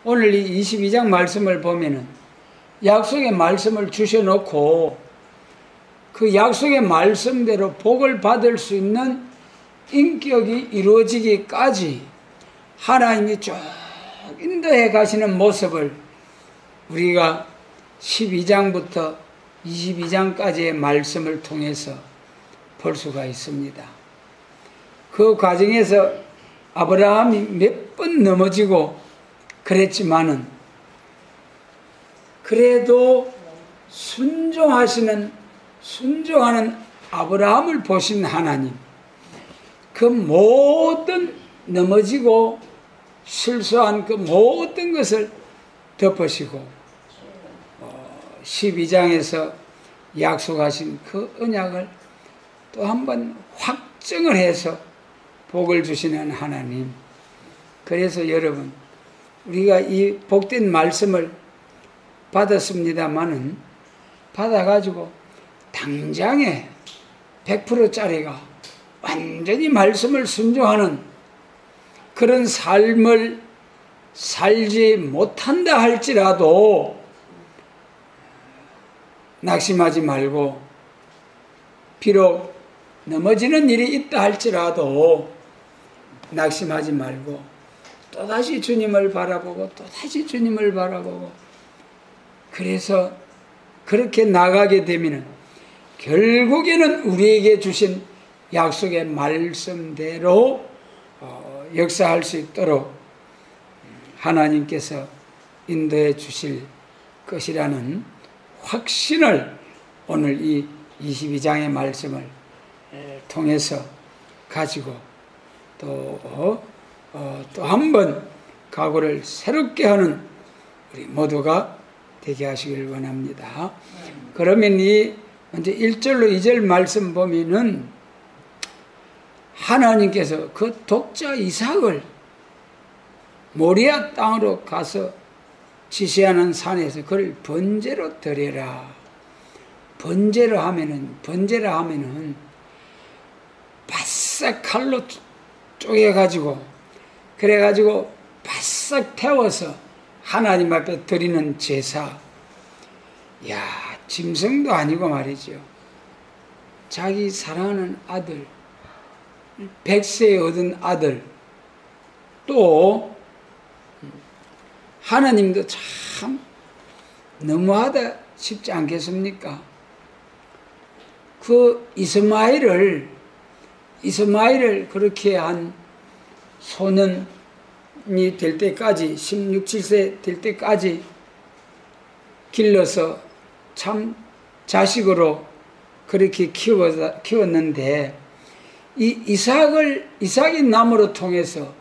오늘 이 22장 말씀을 보면은 약속의 말씀을 주셔놓고 그 약속의 말씀대로 복을 받을 수 있는 인격이 이루어지기까지 하나님이 쭉 인도해 가시는 모습을 우리가 12장부터 22장까지의 말씀을 통해서 볼 수가 있습니다. 그 과정에서 아브라함이 몇 번 넘어지고 그랬지만은 그래도 순종하는 아브라함을 보신 하나님, 그 모든 넘어지고 실수한 그 모든 것을 덮으시고 12장에서 약속하신 그 언약을 또 한번 확정을 해서 복을 주시는 하나님. 그래서 여러분, 우리가 이 복된 말씀을 받았습니다마는 받아가지고 당장에 100%짜리가 완전히 말씀을 순종하는 그런 삶을 살지 못한다 할지라도 낙심하지 말고, 비록 넘어지는 일이 있다 할지라도 낙심하지 말고 또다시 주님을 바라보고 또다시 주님을 바라보고, 그래서 그렇게 나가게 되면 결국에는 우리에게 주신 약속의 말씀대로 역사할 수 있도록 하나님께서 인도해 주실 것이라는 확신을 오늘 이 22장의 말씀을 통해서 가지고 또 한 번 각오를 새롭게 하는 우리 모두가 되게 하시길 원합니다. 그러면 이 먼저 1절로 2절 말씀 보면은 하나님께서 그 독자 이삭을 모리아 땅으로 가서 지시하는 산에서 그를 번제로 드려라. 번제로 하면은 바싹 칼로 쪼개가지고, 그래가지고 바싹 태워서 하나님 앞에 드리는 제사. 야, 짐승도 아니고 말이죠. 자기 사랑하는 아들, 100세에 얻은 아들, 또 하나님도 참 너무하다 싶지 않겠습니까? 그 이스마엘을 그렇게 한 소년이 될 때까지, 16, 17세 될 때까지 길러서 참 자식으로 그렇게 키웠는데, 이 이삭이 나무로 통해서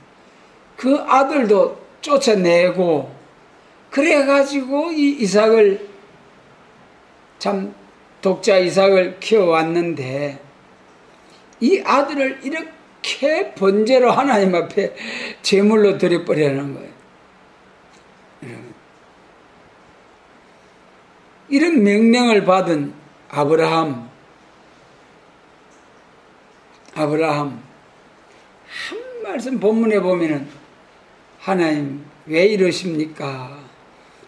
그 아들도 쫓아내고, 그래가지고 이 이삭을, 참 독자 이삭을 키워왔는데, 이 아들을 이렇게 번제로 하나님 앞에 제물로 드려버리는 거예요. 이런 명령을 받은 아브라함 한 말씀 본문에 보면은 하나님 왜 이러십니까?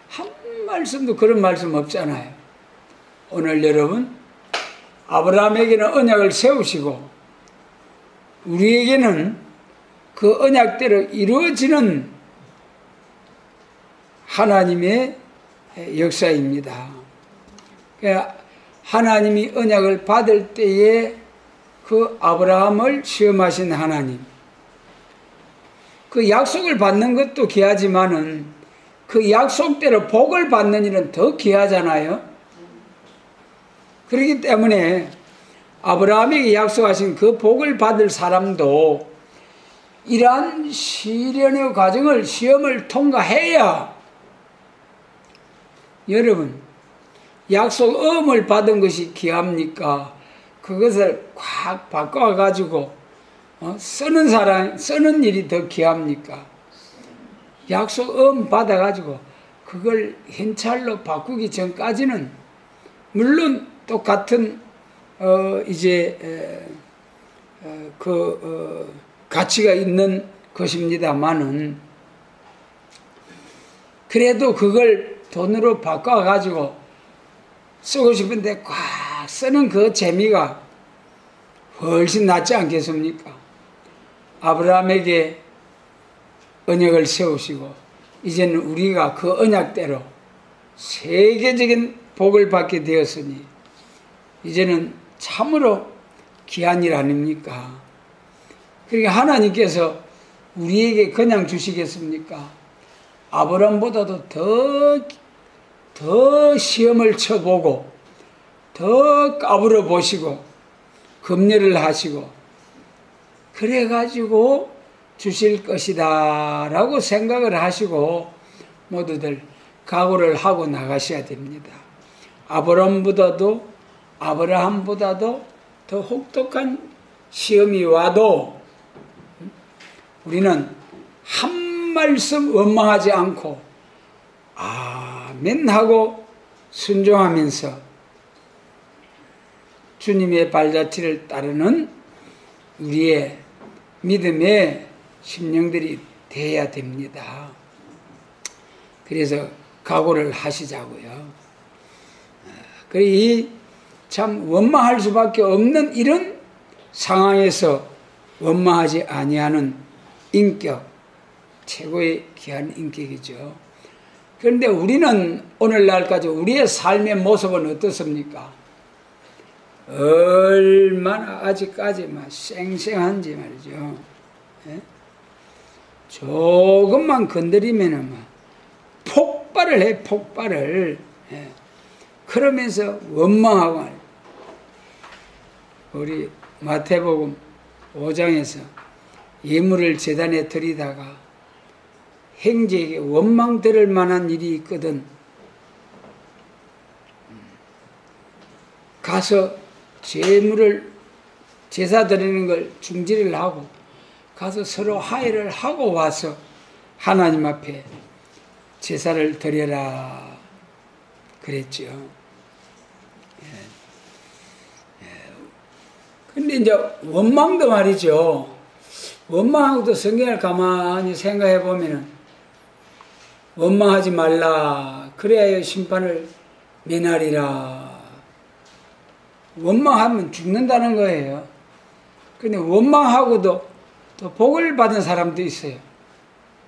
한 말씀도 그런 말씀 없잖아요. 오늘 여러분, 아브라함에게는 언약을 세우시고 우리에게는 그 언약대로 이루어지는 하나님의 역사입니다. 하나님이 언약을 받을 때에 그 아브라함을 시험하신 하나님, 그 약속을 받는 것도 귀하지만은 그 약속대로 복을 받는 일은 더 귀하잖아요. 그렇기 때문에 아브라함에게 약속하신 그 복을 받을 사람도 이러한 시련의 과정을, 시험을 통과해야, 여러분, 약속음을 받은 것이 귀합니까? 그것을 확 바꿔가지고 쓰는 일이 더 귀합니까? 약속음 받아가지고 그걸 현찰로 바꾸기 전까지는 물론 똑같은 가치가 있는 것입니다만은, 그래도 그걸 돈으로 바꿔가지고 쓰고 싶은데 꽉 쓰는 그 재미가 훨씬 낫지 않겠습니까? 아브라함에게 언약을 세우시고 이제는 우리가 그 언약대로 세계적인 복을 받게 되었으니 이제는 참으로 귀한 일 아닙니까? 그러니까 하나님께서 우리에게 그냥 주시겠습니까? 아브라함보다도 더 시험을 쳐보고 더 까불어 보시고 검열을 하시고 그래가지고 주실 것이다 라고 생각을 하시고 모두들 각오를 하고 나가셔야 됩니다. 아브라함보다도 더 혹독한 시험이 와도 우리는 한 말씀 원망하지 않고 아멘 하고 순종하면서 주님의 발자취를 따르는 우리의 믿음의 심령들이 되어야 됩니다. 그래서 각오를 하시자고요. 이 참 원망할 수밖에 없는 이런 상황에서 원망하지 아니하는 인격, 최고의 귀한 인격이죠. 그런데 우리는 오늘날까지 우리의 삶의 모습은 어떻습니까? 얼마나 아직까지만 쌩쌩한지 말이죠. 예? 조금만 건드리면은 막 폭발을 해, 폭발을. 예. 그러면서 원망하고 우리 마태복음 5장에서 예물을 제단에 드리다가 행제에게 원망 들을 만한 일이 있거든 가서 제물을 제사 드리는 걸 중지를 하고 가서 서로 화해를 하고 와서 하나님 앞에 제사를 드려라 그랬죠. 근데 이제 원망도 말이죠. 원망하고도 성경을 가만히 생각해 보면은 원망하지 말라. 그래야 심판을 면하리라. 원망하면 죽는다는 거예요. 근데 원망하고도 또 복을 받은 사람도 있어요.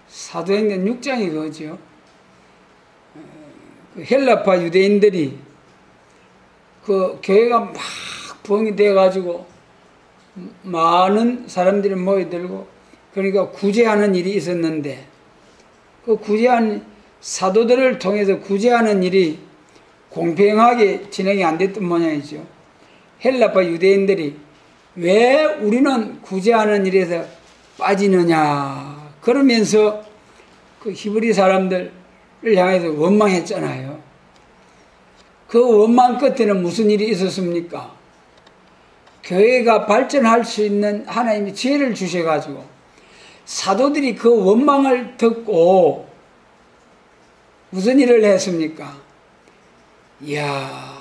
사도행전 6장이 그거죠. 그 헬라파 유대인들이 그 교회가 막 부흥이 돼가지고 많은 사람들이 모여들고 그러니까 구제하는 일이 있었는데 그 구제한 사도들을 통해서 구제하는 일이 공평하게 진행이 안 됐던 모양이죠. 헬라파 유대인들이 왜 우리는 구제하는 일에서 빠지느냐 그러면서 그 히브리 사람들을 향해서 원망했잖아요. 그 원망 끝에는 무슨 일이 있었습니까? 교회가 발전할 수 있는 하나님이 지혜를 주셔가지고 사도들이 그 원망을 듣고 무슨 일을 했습니까? 이야,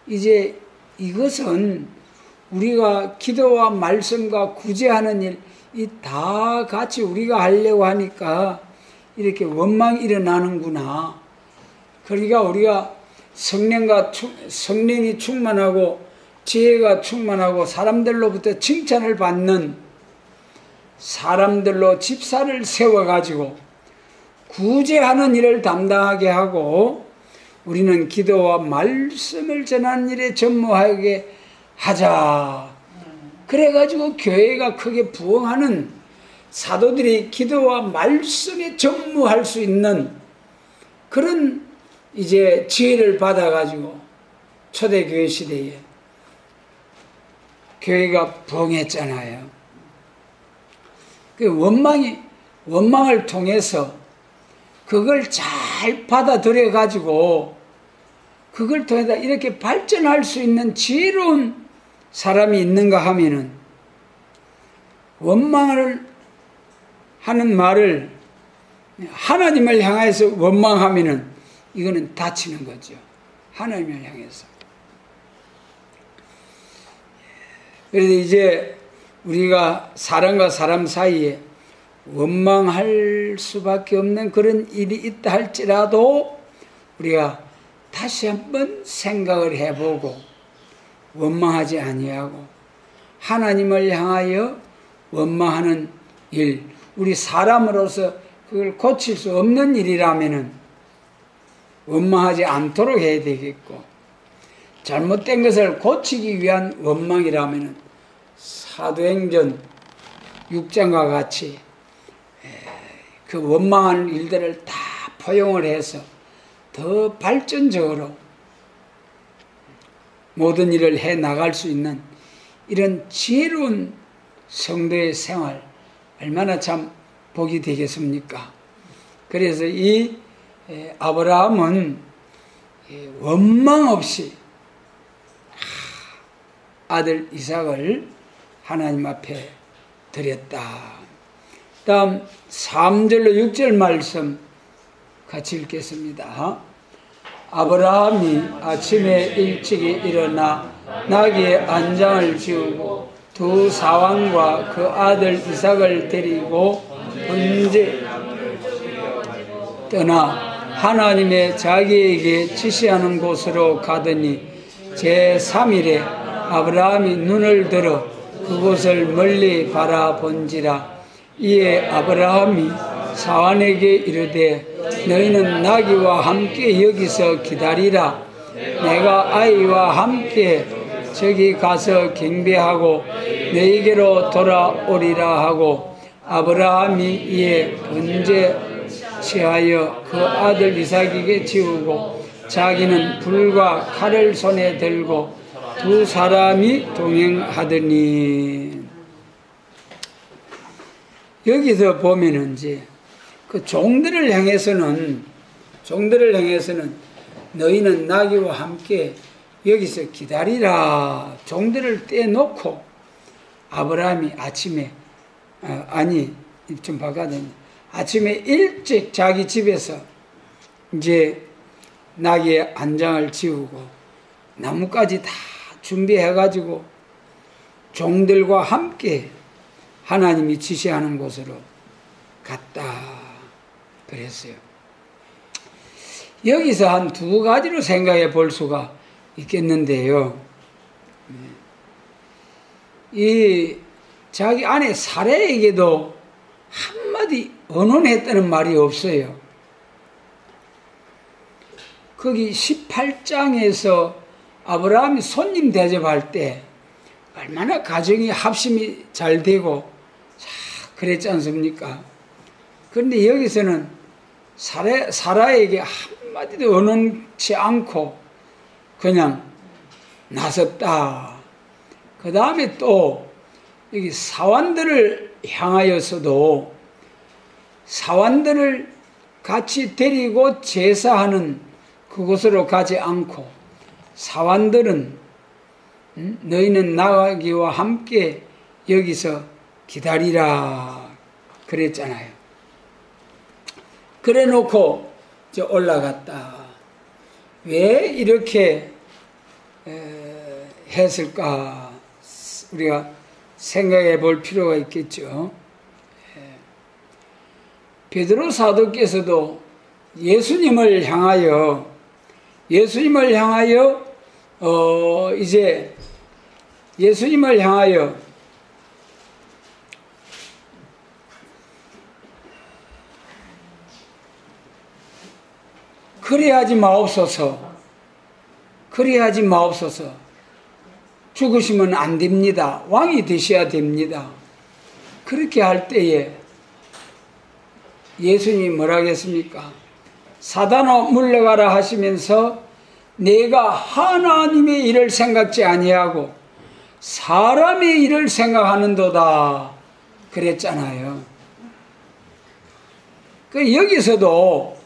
이제 이것은 우리가 기도와 말씀과 구제하는 일, 이 다 같이 우리가 하려고 하니까 이렇게 원망이 일어나는구나. 그러니까 우리가 성령이 충만하고 지혜가 충만하고 사람들로부터 칭찬을 받는 사람들로 집사를 세워가지고 구제하는 일을 담당하게 하고 우리는 기도와 말씀을 전하는 일에 전무하게 하자. 그래가지고 교회가 크게 부흥하는 사도들이 기도와 말씀에 전무할 수 있는 그런 이제 지혜를 받아가지고 초대교회 시대에 교회가 부흥했잖아요. 그 원망을 통해서 그걸 잘 받아들여가지고 그걸 통해서 이렇게 발전할 수 있는 지혜로운 사람이 있는가 하면은 원망을 하는 말을 하나님을 향해서 원망하면은 이거는 다치는 거죠. 하나님을 향해서. 그래서 이제 우리가 사람과 사람 사이에 원망할 수밖에 없는 그런 일이 있다 할지라도 우리가 다시 한번 생각을 해보고 원망하지 아니하고 하나님을 향하여 원망하는 일, 우리 사람으로서 그걸 고칠 수 없는 일이라면은 원망하지 않도록 해야 되겠고, 잘못된 것을 고치기 위한 원망이라면은 사도행전 6장과 같이 그 원망하는 일들을 다 포용을 해서 더 발전적으로 모든 일을 해 나갈 수 있는 이런 지혜로운 성도의 생활, 얼마나 참 복이 되겠습니까? 그래서 이 아브라함은 원망 없이 아들 이삭을 하나님 앞에 드렸다. 다음 3절로 6절 말씀 같이 읽겠습니다. 아브라함이 아침에 일찍이 일어나 나귀의 안장을 지우고 두 사환과 그 아들 이삭을 데리고 번제 떠나 하나님의 자기에게 지시하는 곳으로 가더니 제3일에 아브라함이 눈을 들어 그곳을 멀리 바라본지라. 이에 아브라함이 사환에게 이르되 너희는 나귀와 함께 여기서 기다리라. 내가 아이와 함께 저기 가서 경배하고 너희에게로 돌아오리라 하고, 아브라함이 이에 번제 취하여 그 아들 이삭에게 지우고 자기는 불과 칼을 손에 들고 두 사람이 동행하더니. 여기서 보면은 이제 그 종들을 향해서는 너희는 나귀와 함께 여기서 기다리라. 종들을 떼놓고 아브라함이 아침에 좀 바꿔야 아침에 일찍 자기 집에서 이제 나귀의 안장을 지우고 나뭇가지 다 준비해가지고 종들과 함께 하나님이 지시하는 곳으로 갔다 그랬어요. 여기서 한 두 가지로 생각해 볼 수가 있겠는데요. 이 자기 아내 사레에게도 한마디 언언했다는 말이 없어요. 거기 18장에서 아브라함이 손님 대접할 때 얼마나 가정이 합심이 잘 되고 그랬지 않습니까? 그런데 여기서는 사라에게 한마디도 언언치 않고 그냥 나섰다. 그 다음에 또 여기 사환들을 향하여서도 사환들을 같이 데리고 제사하는 그곳으로 가지 않고 사환들은 너희는 나귀와 함께 여기서 기다리라 그랬잖아요. 그래 놓고 이제 올라갔다. 왜 이렇게 했을까? 우리가 생각해 볼 필요가 있겠죠. 베드로 사도께서도 예수님을 향하여 그리하지 마옵소서. 죽으시면 안 됩니다. 왕이 되셔야 됩니다. 그렇게 할 때에 예수님이 뭐라 하겠습니까? 사단아 물러가라 하시면서 내가 하나님의 일을 생각지 아니하고 사람의 일을 생각하는도다 그랬잖아요. 그 여기서도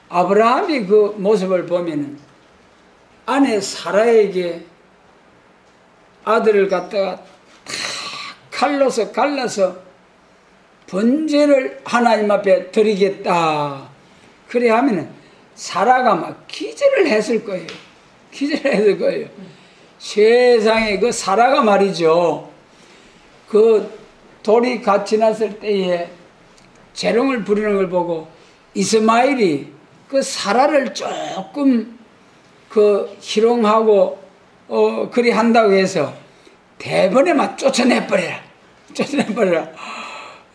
아브라함의 그 모습을 보면은 아내 사라에게 아들을 갖다가 다 칼로서 갈라서 번제를 하나님 앞에 드리겠다. 그래 하면은 사라가 막 기절을 했을 거예요. 세상에 그 사라가 말이죠. 그 돌이 같이 났을 때에 재롱을 부리는 걸 보고 이스마엘이 그 사라를 조금 그 희롱하고 그리 한다고 해서 대번에 막 쫓아내버려라.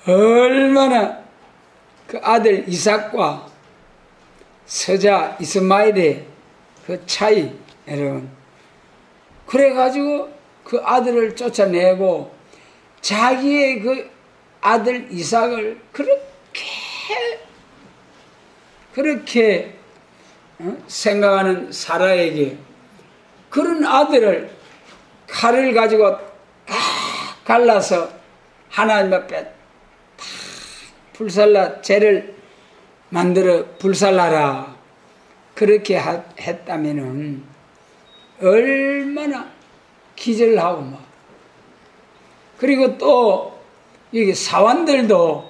얼마나 그 아들 이삭과 서자 이스마엘의 그 차이, 여러분. 그래가지고 그 아들을 쫓아내고 자기의 그 아들 이삭을 그렇게 생각하는 사라에게 그런 아들을 칼을 가지고 갈라서 하나님 앞에 다 불살라 죄를 만들어 불살라라 그렇게 했다면은 얼마나 기절하고 막. 그리고 또 여기 사원들하고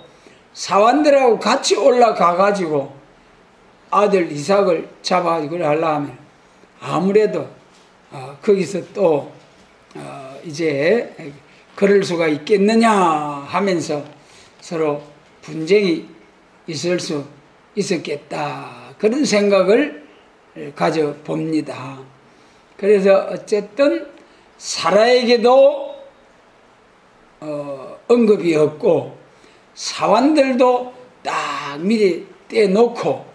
같이 올라가 가지고 아들 이삭을 잡아가지고 그걸 하려 하면 아무래도 거기서 또 이제 그럴 수가 있겠느냐 하면서 서로 분쟁이 있을 수 있었겠다. 그런 생각을 가져봅니다. 그래서 어쨌든 사라에게도 언급이 없고 사원들도 딱 미리 떼놓고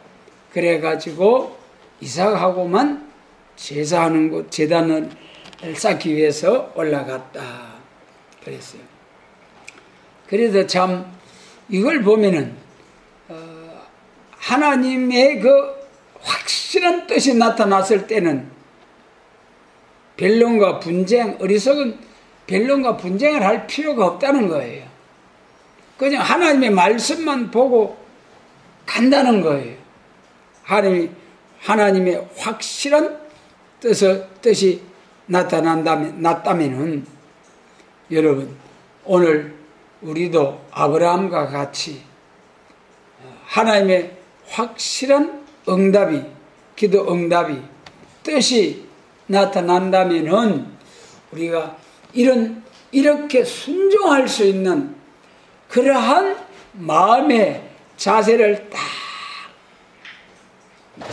그래가지고 이삭하고만 제사하는 곳 제단을 쌓기 위해서 올라갔다 그랬어요. 그래서 참 이걸 보면은 하나님의 그 확실한 뜻이 나타났을 때는 변론과 분쟁, 어리석은 변론과 분쟁을 할 필요가 없다는 거예요. 그냥 하나님의 말씀만 보고 간다는 거예요. 하나님의 확실한 뜻이 났다면은 여러분 오늘 우리도 아브라함과 같이 하나님의 확실한 응답이 기도 응답이 뜻이 나타난다면은 우리가 이렇게 순종할 수 있는 그러한 마음의 자세를 딱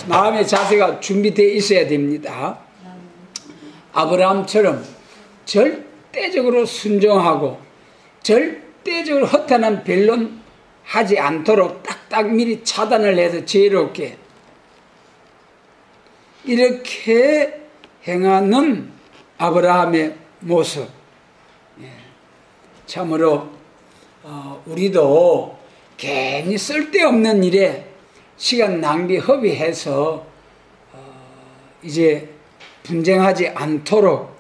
마음의 자세가 준비되어 있어야 됩니다. 아브라함처럼 절대적으로 순종하고 절대적으로 허탄한 변론하지 않도록 딱딱 미리 차단을 해서 지혜롭게 이렇게 행하는 아브라함의 모습. 참으로 우리도 괜히 쓸데없는 일에 시간 낭비 허비해서 이제 분쟁하지 않도록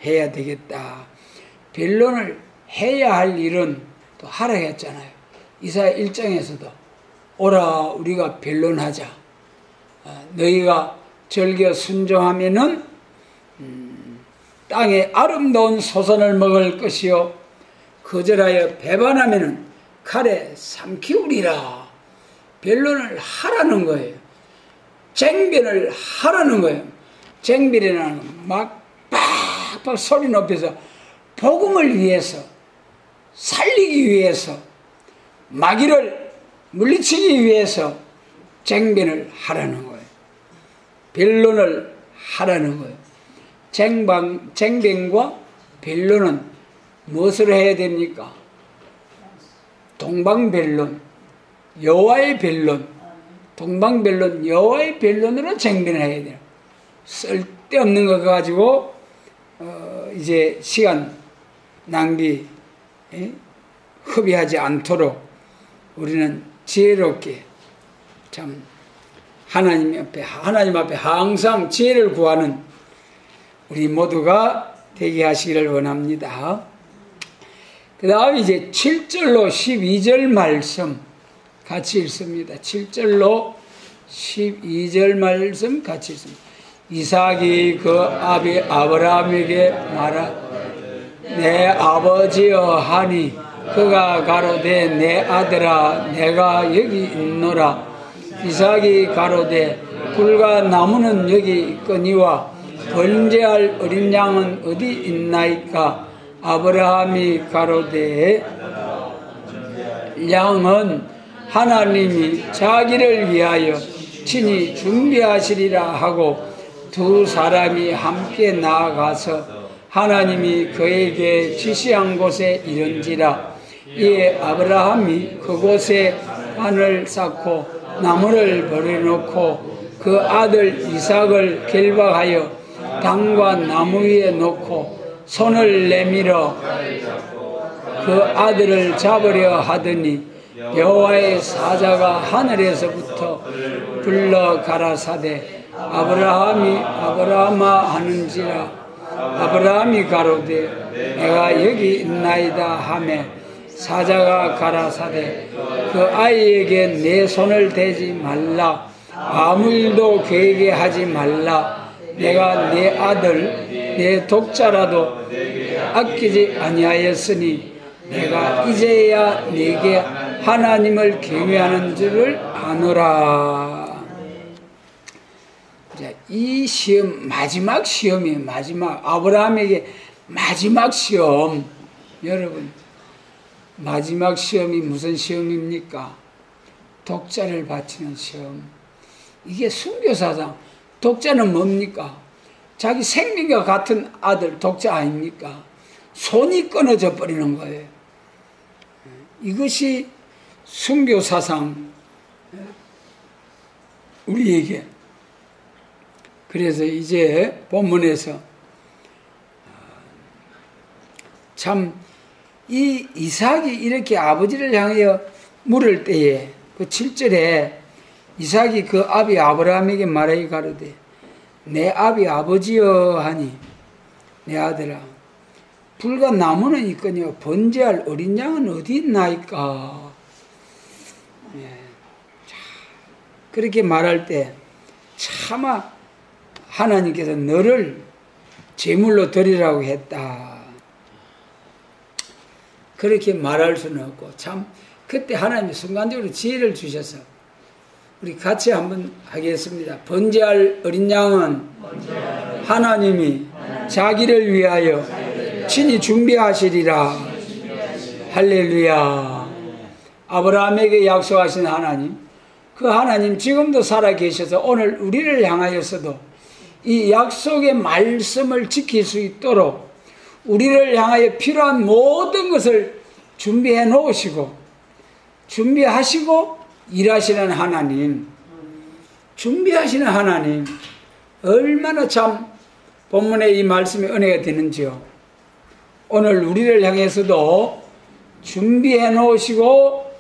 해야 되겠다. 변론을 해야 할 일은 또 하라 했잖아요. 이사야 1장에서도 오라 우리가 변론하자. 너희가 절겨 순종하면은 땅에 아름다운 소선을 먹을 것이요 거절하여 배반하면은 칼에 삼키우리라. 변론을 하라는 거예요. 쟁변을 하라는 거예요. 쟁변이라는 막 팍팍 소리 높여서 복음을 위해서 살리기 위해서 마귀를 물리치기 위해서 쟁변을 하라는 거예요. 변론을 하라는 거예요. 쟁변과 변론은 무엇을 해야 됩니까? 동방변론, 여호와의 변론, 동방변론, 여호와의 변론으로 쟁변을 해야 돼요. 쓸데없는 거 가지고 이제 시간 낭비 허비하지 않도록 우리는 지혜롭게 참 하나님 앞에 항상 지혜를 구하는 우리 모두가 되게 하시기를 원합니다. 그 다음 이제 7절로 12절 말씀 같이 읽습니다. 7절로 12절 말씀 같이 읽습니다. 이삭이 그 아비 아브라함에게 내 아버지여 하니 그가 가로되 내 아들아 내가 여기 있노라. 이삭이 가로되 불과 나무는 여기 있거니와 번제할 어린 양은 어디 있나이까. 아브라함이 가로되 양은 하나님이 자기를 위하여 친히 준비하시리라 하고 두 사람이 함께 나아가서 하나님이 그에게 지시한 곳에 이른지라. 이에 아브라함이 그곳에 단을 쌓고 나무를 버려놓고 그 아들 이삭을 결박하여 단과 나무 위에 놓고 손을 내밀어 그 아들을 잡으려 하더니 여호와의 사자가 하늘에서부터 불러 가라사대 아브라함이 아브라함아 하는지라. 아브라함이 가로되 내가 여기 있나이다 하매 사자가 가라사대 그 아이에게 내 손을 대지 말라. 아무 일도 그에게 하지 말라. 내가 내 아들 내 독자라도 아끼지 아니하였으니 내가 이제야 네게 하나님을 경외하는 줄을 아노라. 이 시험 마지막 시험이에요. 마지막 아브라함에게 마지막 시험. 여러분 마지막 시험이 무슨 시험입니까? 독자를 바치는 시험. 이게 순교사상. 독자는 뭡니까? 자기 생명과 같은 아들 독자 아닙니까? 손이 끊어져 버리는 거예요. 이것이 순교사상 우리에게. 그래서 이제 본문에서 참 이 이삭이 이렇게 아버지를 향하여 물을 때에 그 7절에 이삭이 그 아비 아브라함에게 말하기 가로되 내 아비 아버지여 하니 내 아들아 불과 나무는 있거니와 번제할 어린 양은 어디 있나이까. 그렇게 말할 때 차마 하나님께서 너를 제물로 드리라고 했다. 그렇게 말할 수는 없고 참 그때 하나님이 순간적으로 지혜를 주셔서 우리 같이 한번 하겠습니다. 번제할 어린 양은 하나님이 자기를 위하여 친히 준비하시리라. 할렐루야. 아브라함에게 약속하신 하나님, 그 하나님 지금도 살아계셔서 오늘 우리를 향하여서도 이 약속의 말씀을 지킬 수 있도록 우리를 향하여 필요한 모든 것을 준비해 놓으시고 준비하시고 일하시는 하나님, 준비하시는 하나님, 얼마나 참 본문의 이 말씀이 은혜가 되는지요. 오늘 우리를 향해서도 준비해 놓으시고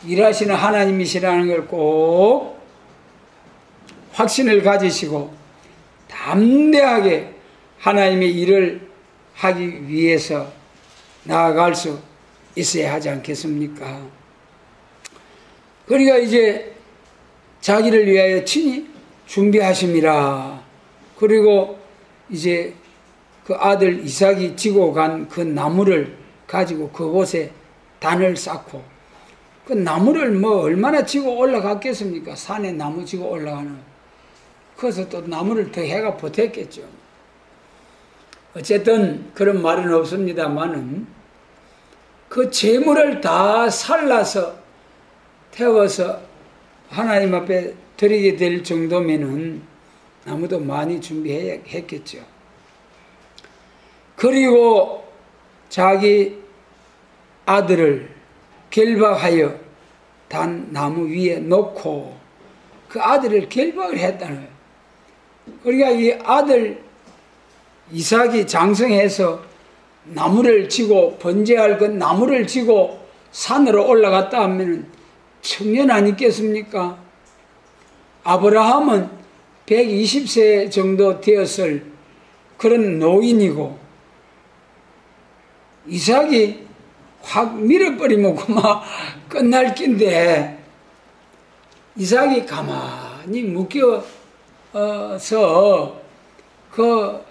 일하시는 하나님이시라는 걸 꼭 확신을 가지시고 담대하게 하나님의 일을 하기 위해서 나아갈 수 있어야 하지 않겠습니까? 그러니까 이제 자기를 위하여 친히 준비하심이라. 그리고 이제 그 아들 이삭이 지고 간 그 나무를 가지고 그곳에 단을 쌓고, 그 나무를 뭐 얼마나 지고 올라갔겠습니까? 산에 나무 지고 올라가는. 그래서 또 나무를 더 해가 보탰겠죠. 어쨌든 그런 말은 없습니다만은 그 재물을 다 살라서 태워서 하나님 앞에 드리게 될 정도면은 나무도 많이 준비했겠죠. 그리고 자기 아들을 결박하여 단 나무 위에 놓고 그 아들을 결박을 했다는 거예요. 그러니까 이 아들 이삭이 장성해서 나무를 지고 번제할 그 나무를 지고 산으로 올라갔다 하면 청년 아니겠습니까? 아브라함은 120세 정도 되었을 그런 노인이고 이삭이 확 밀어버리면 그만 끝날 낀데 이삭이 가만히 묶여서 그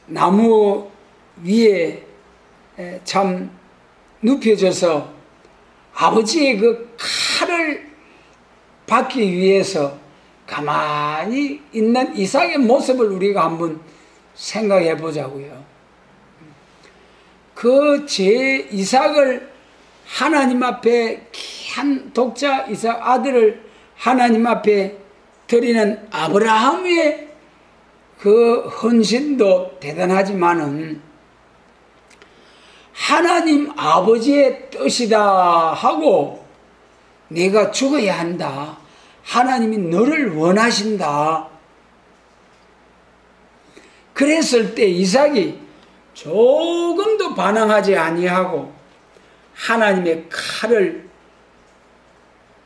나무 위에 참 눕혀져서 아버지의 그 칼을 받기 위해서 가만히 있는 이삭의 모습을 우리가 한번 생각해 보자고요. 그 이삭을 하나님 앞에 귀한 독자 이삭 아들을 하나님 앞에 드리는 아브라함의 그 헌신도 대단하지만은 하나님 아버지의 뜻이다 하고 내가 죽어야 한다. 하나님이 너를 원하신다. 그랬을 때 이삭이 조금도 반항하지 아니하고 하나님의 칼을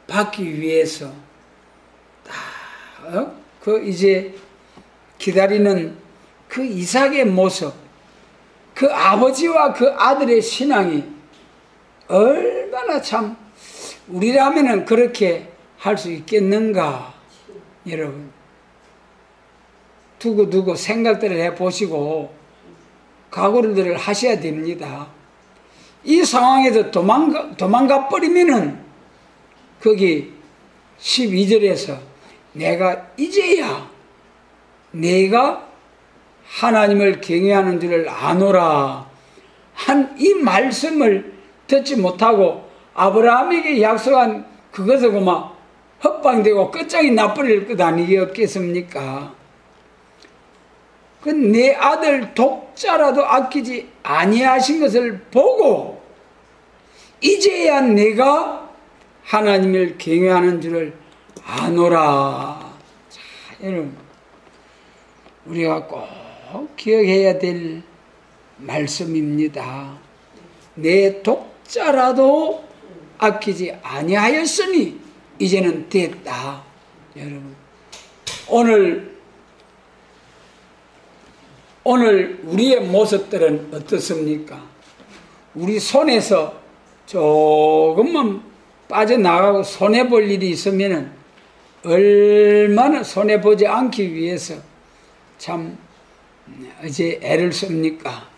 받기 위해서 그 이제 기다리는 그 이삭의 모습, 그 아버지와 그 아들의 신앙이 얼마나 참 우리라면은 그렇게 할 수 있겠는가. 여러분 두고두고 생각들을 해보시고 각오를 하셔야 됩니다. 이 상황에서 도망가 버리면은 거기 12절에서 내가 이제야 내가 하나님을 경외하는 줄을 아노라 한 이 말씀을 듣지 못하고 아브라함에게 약속한 그것을 그만 헛방되고 끝장이 나버릴 것 아니겠습니까? 그 내 아들 독자라도 아끼지 아니하신 것을 보고 이제야 내가 하나님을 경외하는 줄을 아노라. 자, 여러분 우리가 꼭 기억해야 될 말씀입니다. 내 독자라도 아끼지 아니하였으니 이제는 됐다. 여러분 오늘 우리의 모습들은 어떻습니까? 우리 손에서 조금만 빠져나가고 손해볼 일이 있으면 얼마나 손해보지 않기 위해서 참 이제 애를 씁니까?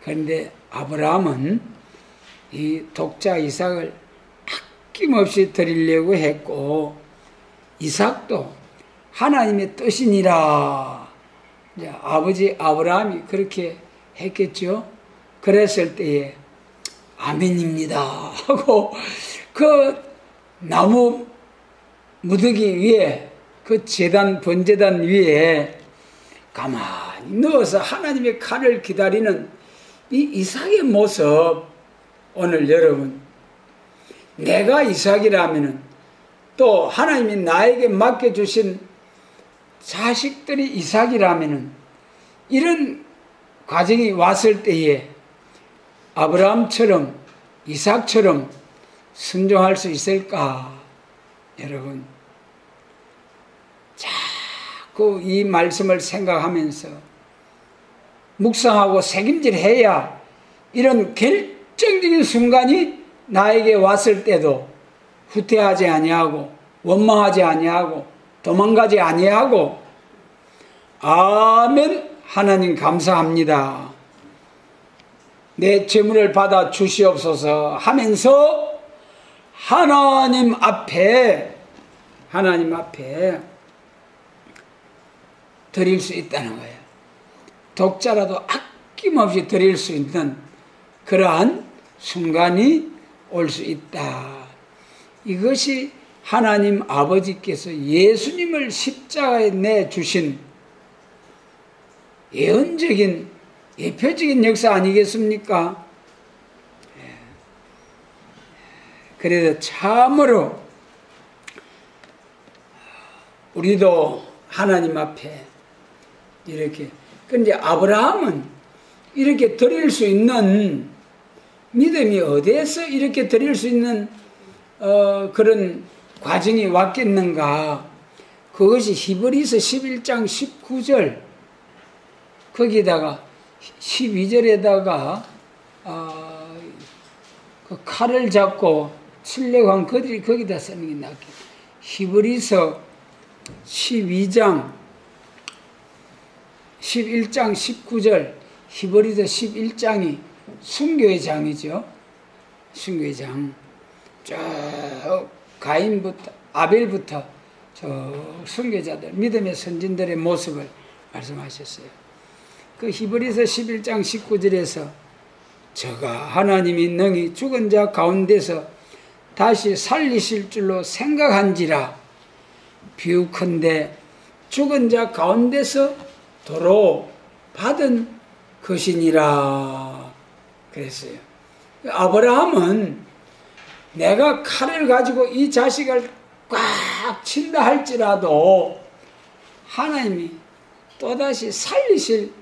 그런데 아브라함은 이 독자 이삭을 아낌없이 드리려고 했고 이삭도 하나님의 뜻이니라 아버지 아브라함이 그렇게 했겠죠. 그랬을 때에 아멘입니다 하고 그 나무 무더기 위에 그 번제단 위에 가만히 누워서 하나님의 칼을 기다리는 이 이삭의 모습, 오늘 여러분 내가 이삭이라면 또 하나님이 나에게 맡겨주신 자식들이 이삭이라면 이런 과정이 왔을 때에 아브라함처럼 이삭처럼 순종할 수 있을까? 여러분 자꾸 이 말씀을 생각하면서 묵상하고 새김질해야 이런 결정적인 순간이 나에게 왔을 때도 후퇴하지 아니하고 원망하지 아니하고 도망가지 아니하고 아멘 하나님 감사합니다. 내 재물을 받아 주시옵소서 하면서 하나님 앞에 드릴 수 있다는 거예요. 독자라도 아낌없이 드릴 수 있는 그러한 순간이 올 수 있다. 이것이 하나님 아버지께서 예수님을 십자가에 내주신 예언적인 예표적인 역사 아니겠습니까? 그래서 참으로 우리도 하나님 앞에 이렇게 근데 아브라함은 이렇게 드릴 수 있는 믿음이 어디에서 이렇게 드릴 수 있는 그런 과정이 왔겠는가? 그것이 히브리서 11장 19절 거기다가 12절에다가 그 칼을 잡고 치려고 한 거기다 쓰는 게 낫겠다. 히브리서 12장 11장 19절 히브리서 11장이 순교의 장이죠. 순교의 장. 쭉 가인부터 아벨부터 저 순교자들 믿음의 선진들의 모습을 말씀하셨어요. 그 히브리서 11장 19절에서 저가 하나님이 능히 죽은 자 가운데서 다시 살리실 줄로 생각한지라. 비유컨대 죽은 자 가운데서 도로 받은 것이니라 그랬어요. 아브라함은 내가 칼을 가지고 이 자식을 꽉 친다 할지라도 하나님이 또다시 살리실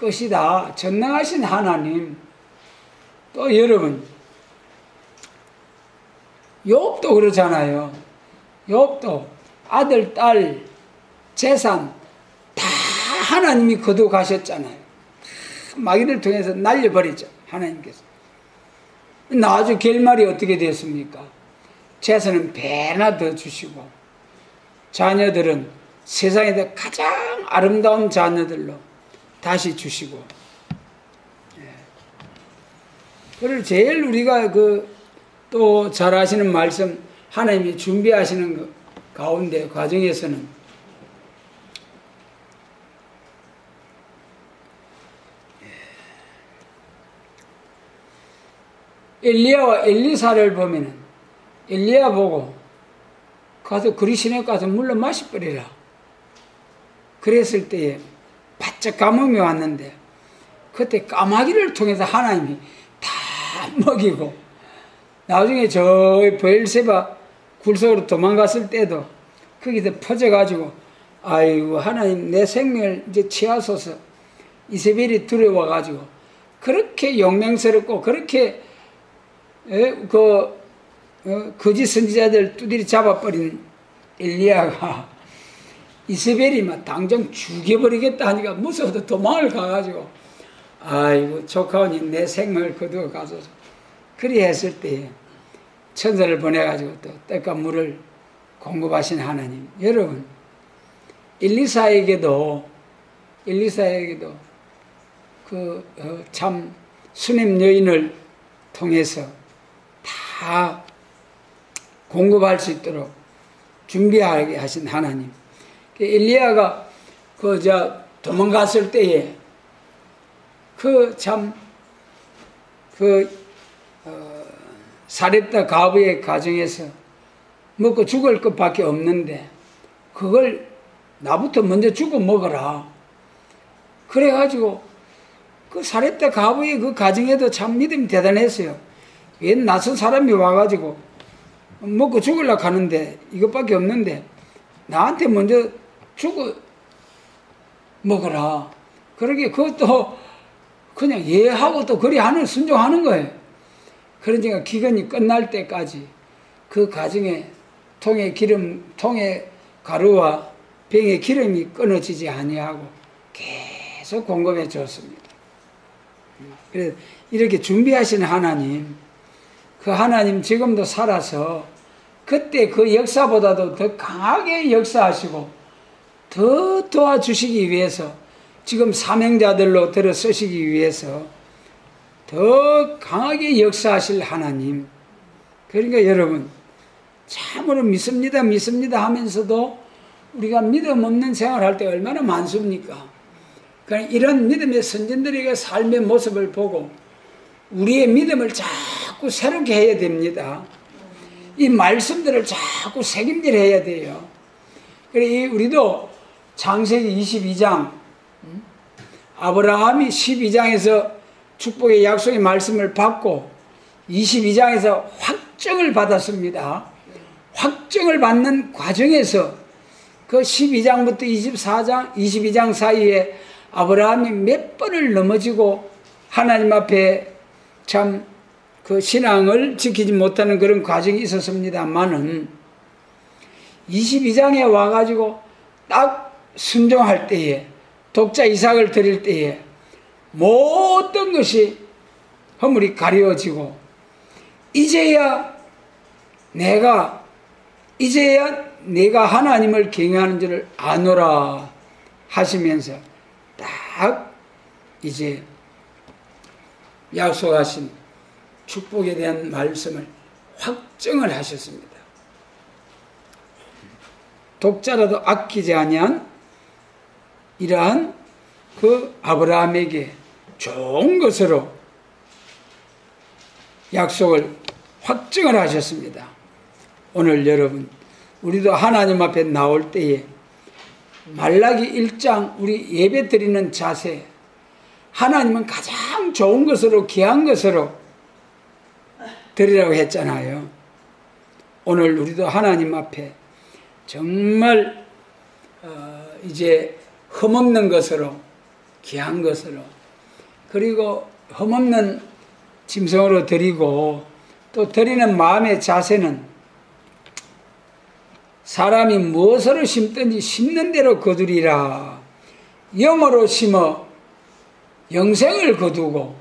것이다. 전능하신 하나님. 또 여러분, 욥도 그러잖아요. 욥도 아들, 딸, 재산 다 하나님이 거두어 가셨잖아요. 마귀를 통해서 날려버리죠. 하나님께서. 나중 결말이 어떻게 됐습니까? 재산은 배나 더 주시고 자녀들은 세상에서 가장 아름다운 자녀들로 다시 주시고. 그리고 제일 우리가 또 잘 아시는 말씀, 하나님이 준비하시는 것 가운데 과정에서는 엘리야와 엘리사를 보면은 엘리야 보고 가서 그리시네 가서 물러 마시버리라. 그랬을 때에 바짝 가뭄이 왔는데 그때 까마귀를 통해서 하나님이 다 먹이고 나중에 저 브엘세바 굴속으로 도망갔을 때도 거기서 퍼져가지고 아이고 하나님 내 생명을 이제 취하소서. 이세벨이 두려워가지고 그렇게 용맹스럽고 그렇게 거짓 선지자들 두드리 잡아버린 엘리야가 이세벨이 막 당장 죽여버리겠다 하니까 무서워서 도망을 가가지고 아이고 조카오니 내 생명을 거두어 가소서. 그리 했을 때 천사를 보내가지고 또 떡과 물을 공급하신 하나님. 여러분, 엘리사에게도 참 수냄 여인을 통해서 다 공급할 수 있도록 준비하게 하신 하나님. 엘리야가 도망갔을 때에 사렙다 가부의 가정에서 먹고 죽을 것밖에 없는데 그걸 나부터 먼저 죽어 먹어라. 그래가지고 그 사렙다 가부의 그 가정에도 참 믿음이 대단했어요. 왜 낯선 사람이 와가지고 먹고 죽으려고 하는데 이것밖에 없는데 나한테 먼저 죽어 먹어라. 그러게 그것도 그냥 예하고 또 그리 하는 순종하는 거예요. 그러니까 기근이 끝날 때까지 그 가정에 통에 가루와 병에 기름이 끊어지지 아니하고 계속 공급해 줬습니다. 그래서 이렇게 준비하신 하나님, 그 하나님 지금도 살아서 그때 그 역사보다도 더 강하게 역사하시고 더 도와주시기 위해서 지금 사명자들로 들어 쓰시기 위해서 더 강하게 역사하실 하나님. 그러니까 여러분 참으로 믿습니다 하면서도 우리가 믿음 없는 생활할 때 얼마나 많습니까? 그러니까 이런 믿음의 선진들에게 삶의 모습을 보고 우리의 믿음을 자꾸 새롭게 해야 됩니다. 이 말씀들을 자꾸 새김질해야 돼요. 그래 우리도 창세기 22장 아브라함이 12장에서 축복의 약속의 말씀을 받고 22장에서 확정을 받았습니다. 확정을 받는 과정에서 그 12장부터 22장 사이에 아브라함이 몇 번을 넘어지고 하나님 앞에 참 그 신앙을 지키지 못하는 그런 과정이 있었습니다만은 22장에 와가지고 딱 순종할 때에 독자 이삭을 드릴 때에 모든 것이 허물이 가려지고 이제야 내가 하나님을 경외하는 줄을 아노라 하시면서 딱 이제 약속하신 축복에 대한 말씀을 확정을 하셨습니다. 독자라도 아끼지 아니한 이러한 그 아브라함에게 좋은 것으로 약속을 확증을 하셨습니다. 오늘 여러분, 우리도 하나님 앞에 나올 때에 말라기 1장 우리 예배 드리는 자세, 하나님은 가장 좋은 것으로 귀한 것으로 드리라고 했잖아요. 오늘 우리도 하나님 앞에 정말 이제 흠없는 것으로, 귀한 것으로, 그리고 흠없는 짐승으로 드리고, 또 드리는 마음의 자세는 사람이 무엇으로 심든지 심는 대로 거두리라. 영으로 심어 영생을 거두고,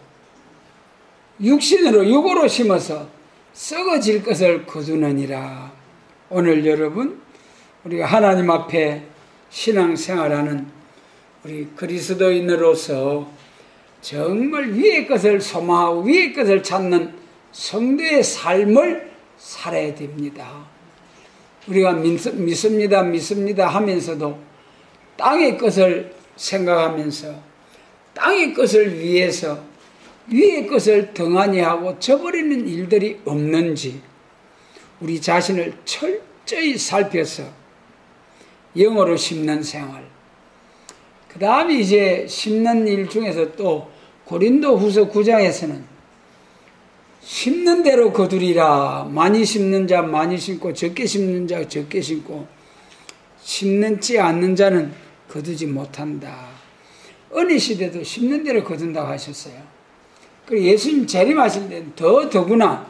육신으로 육으로 심어서 썩어질 것을 거두느니라. 오늘 여러분, 우리가 하나님 앞에 신앙생활하는 우리 그리스도인으로서 정말 위의 것을 소망하고 위의 것을 찾는 성도의 삶을 살아야 됩니다. 우리가 믿습니다 하면서도 땅의 것을 생각하면서 땅의 것을 위해서 위의 것을 등한히 하고 저버리는 일들이 없는지 우리 자신을 철저히 살펴서 영어로 심는 생활, 그 다음에 이제 심는 일 중에서 또 고린도 후서 9장에서는 심는 대로 거두리라. 많이 심는 자 많이 심고 적게 심는 자 적게 심고 심는지 않는 자는 거두지 못한다. 어느 시대도 심는 대로 거둔다고 하셨어요. 그리고 예수님 재림하실 때는 더더구나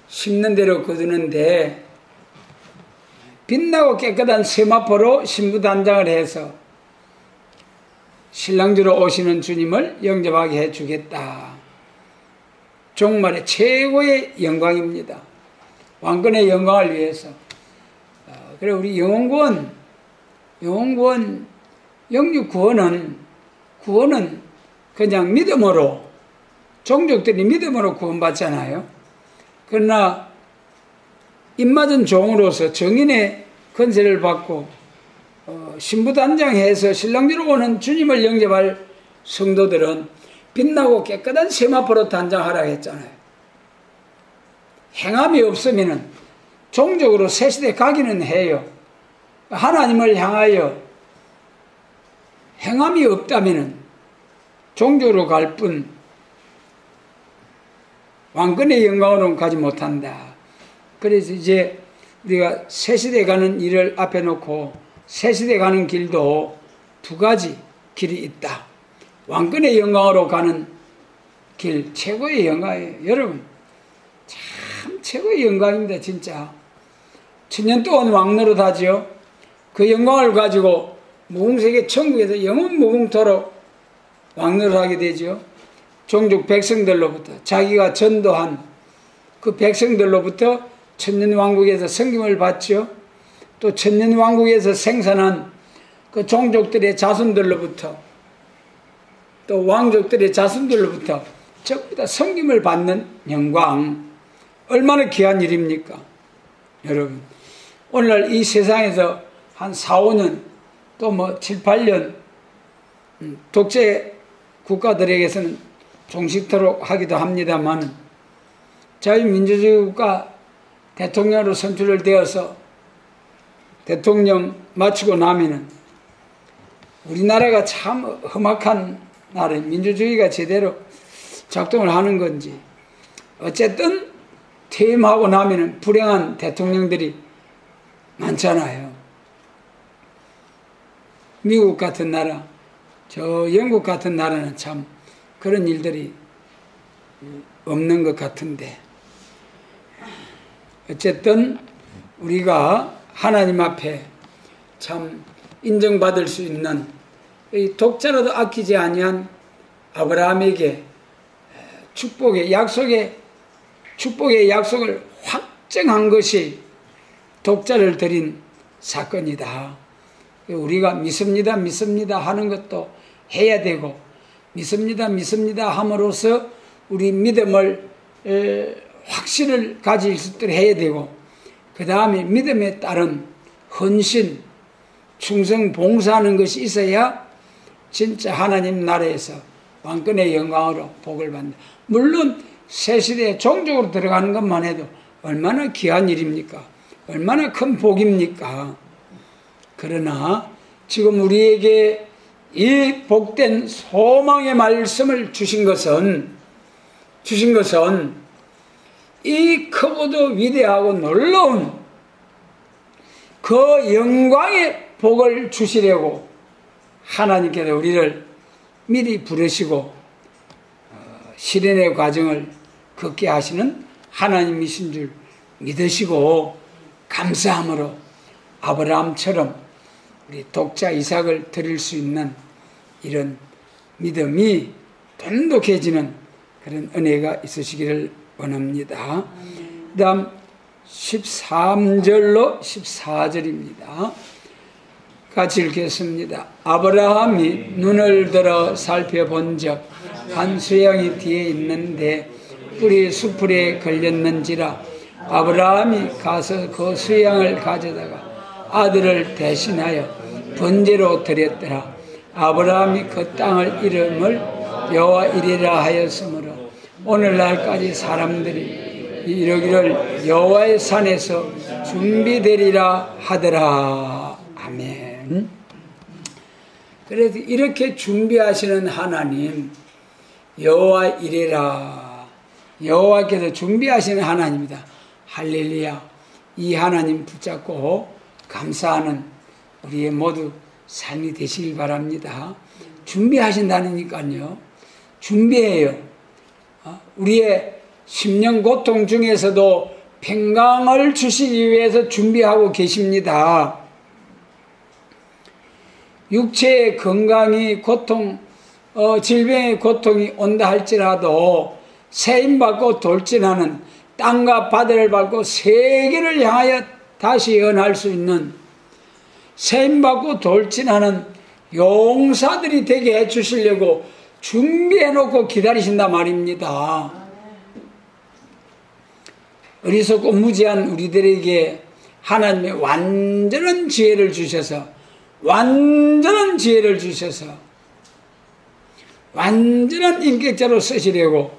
심는 대로 거두는데, 빛나고 깨끗한 세마포로 신부단장을 해서 신랑주로 오시는 주님을 영접하게 해주겠다. 종말의 최고의 영광입니다. 왕권의 영광을 위해서. 그래 우리 영혼구원, 영육구원은 그냥 믿음으로, 종족들이 믿음으로 구원받잖아요. 그러나 입맞은 종으로서 정인의 권세를 받고 신부단장해서 신랑주로 오는 주님을 영접할 성도들은 빛나고 깨끗한 세마포로 단장하라 했잖아요. 행함이 없으면 종족으로 새시대 가기는 해요. 하나님을 향하여 행함이 없다면 종족으로 갈 뿐 왕권의 영광으로는 가지 못한다. 그래서 이제 우리가 새시대 가는 일을 앞에 놓고 새시대 가는 길도 두 가지 길이 있다. 왕권의 영광으로 가는 길, 최고의 영광이에요. 여러분, 참 최고의 영광입니다. 진짜 천년 동안 왕노릇 하죠. 그 영광을 가지고 무궁세계 천국에서 영원 무궁토록 왕노릇하게 되죠. 종족 백성들로부터 자기가 전도한 그 백성들로부터 천년왕국에서 섬김을 받죠. 또 천년왕국에서 생산한 그 종족들의 자손들로부터 또 왕족들의 자손들로부터 전부 다 섬김을 받는 영광, 얼마나 귀한 일입니까? 여러분, 오늘날 이 세상에서 한 4, 5년 또 뭐 7, 8년 독재 국가들에게서는 종식토록 하기도 합니다만, 자유민주주의 국가 대통령으로 선출을 되어서 대통령 마치고 나면은 우리나라가 참 험악한 나라에 민주주의가 제대로 작동을 하는 건지, 어쨌든 퇴임하고 나면은 불행한 대통령들이 많잖아요. 미국 같은 나라, 저 영국 같은 나라는 참 그런 일들이 없는 것 같은데, 어쨌든 우리가 하나님 앞에 참 인정받을 수 있는 이 독자라도 아끼지 아니한 아브라함에게 축복의 약속을 확정한 것이 독자를 드린 사건이다. 우리가 믿습니다 하는 것도 해야 되고, 믿습니다 함으로써 우리 믿음을 확신을 가질 수 있도록 해야 되고, 그 다음에 믿음에 따른 헌신, 충성, 봉사하는 것이 있어야 진짜 하나님 나라에서 왕권의 영광으로 복을 받는다. 물론 새 시대에 종족으로 들어가는 것만 해도 얼마나 귀한 일입니까? 얼마나 큰 복입니까? 그러나 지금 우리에게 이 복된 소망의 말씀을 주신 것은 이 크고도 위대하고 놀라운 그 영광의 복을 주시려고 하나님께서 우리를 미리 부르시고 실현의 과정을 겪게 하시는 하나님이신 줄 믿으시고 감사함으로 아브라함처럼 우리 독자 이삭을 드릴 수 있는 이런 믿음이 돈독해지는 그런 은혜가 있으시기를 원합니다. 그 다음 13절로 14절입니다. 같이 읽겠습니다. 아브라함이 눈을 들어 살펴본 적 한 수양이 뒤에 있는데 뿔이 수풀에 걸렸는지라 아브라함이 가서 그 수양을 가져다가 아들을 대신하여 번제로 드렸더라. 아브라함이 그 땅을 이름을 여호와 이레라 하였으므로 오늘날까지 사람들이 이르기를 여호와의 산에서 준비되리라 하더라. 아멘. 그래서 이렇게 준비하시는 하나님, 여호와 이레라, 여호와께서 준비하시는 하나님이다. 할렐루야. 이 하나님 붙잡고 감사하는 우리의 모두 삶이 되시길 바랍니다. 준비하신다니까요. 준비해요. 우리의 심령 고통 중에서도 평강을 주시기 위해서 준비하고 계십니다. 육체의 건강이 질병의 고통이 온다 할지라도 세임받고 돌진하는 땅과 바다를 밟고 세계를 향하여 다시 연할 수 있는 세임받고 돌진하는 용사들이 되게 해주시려고 준비해놓고 기다리신단 말입니다. 어리석고 무지한 우리들에게 하나님의 완전한 지혜를 주셔서 완전한 인격자로 쓰시려고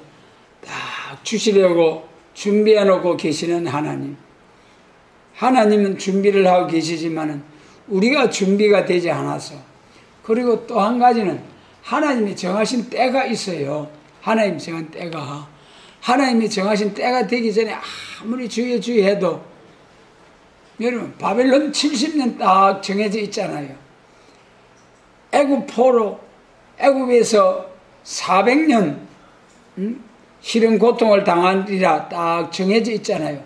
딱 주시려고 준비해놓고 계시는 하나님. 하나님은 준비를 하고 계시지만은 우리가 준비가 되지 않아서. 그리고 또 한 가지는 하나님이 정하신 때가 있어요. 하나님이 정한 때가. 하나님이 정하신 때가 되기 전에 아무리 주의 해도 여러분 바벨론 70년 딱 정해져 있잖아요. 애굽 포로 애굽에서 400년 싫은 고통을 당하리라 딱 정해져 있잖아요.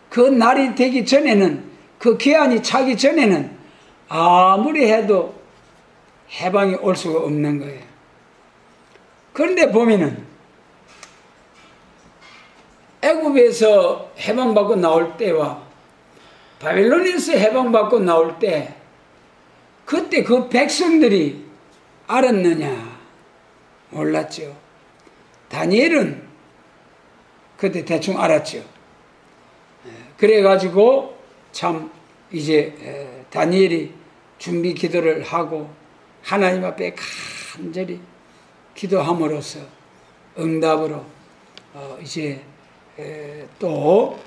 그 날이 되기 전에는, 그 기한이 차기 전에는 아무리 해도 해방이 올 수가 없는 거예요. 그런데 보면은 애굽에서 해방받고 나올 때와 바벨론에서 해방받고 나올 때 그때 그 백성들이 알았느냐? 몰랐죠. 다니엘은 그때 대충 알았죠. 그래가지고 참 이제 다니엘이 준비 기도를 하고 하나님 앞에 간절히 기도함으로써 응답으로 이제 또